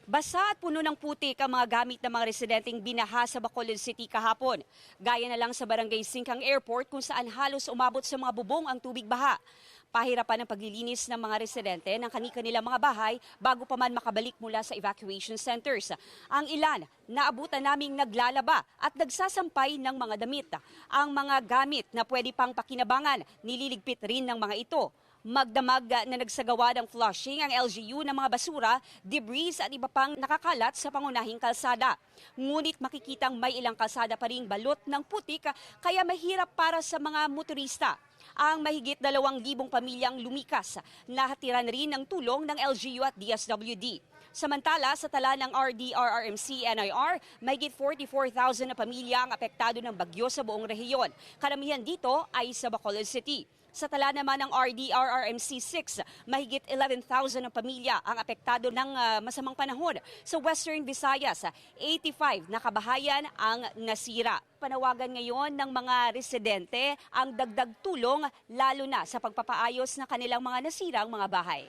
Basa at puno ng putik ang mga gamit ng mga residenteng binaha sa Bacolod City kahapon. Gaya na lang sa Barangay Singkang Airport kung saan halos umabot sa mga bubong ang tubig baha. Pahirapan ang paglilinis ng mga residente ng kani-kanilang mga bahay bago pa man makabalik mula sa evacuation centers. Ang ilan, naabutan naming naglalaba at nagsasampay ng mga damit. Ang mga gamit na pwede pang pakinabangan, nililigpit rin ng mga ito. Magdamag na nagsagawa ng flushing ang LGU ng mga basura, debris at iba pang nakakalat sa pangunahing kalsada. Ngunit makikitang may ilang kalsada pa ring balot ng putik kaya mahirap para sa mga motorista. Ang mahigit 2,000 pamilyang lumikas, nahatiran rin ng tulong ng LGU at DSWD. Samantala, sa tala ng RDRRMC-NIR, mahigit 44,000 na pamilya ang apektado ng bagyo sa buong rehiyon. Karamihan dito ay sa Bacolod City. Sa tala naman ng RDRRMC6, mahigit 11,000 na pamilya ang apektado ng masamang panahon. Sa Western Visayas, 85 na kabahayan ang nasira. Panawagan ngayon ng mga residente ang dagdag tulong lalo na sa pagpapaayos ng kanilang mga nasirang mga bahay.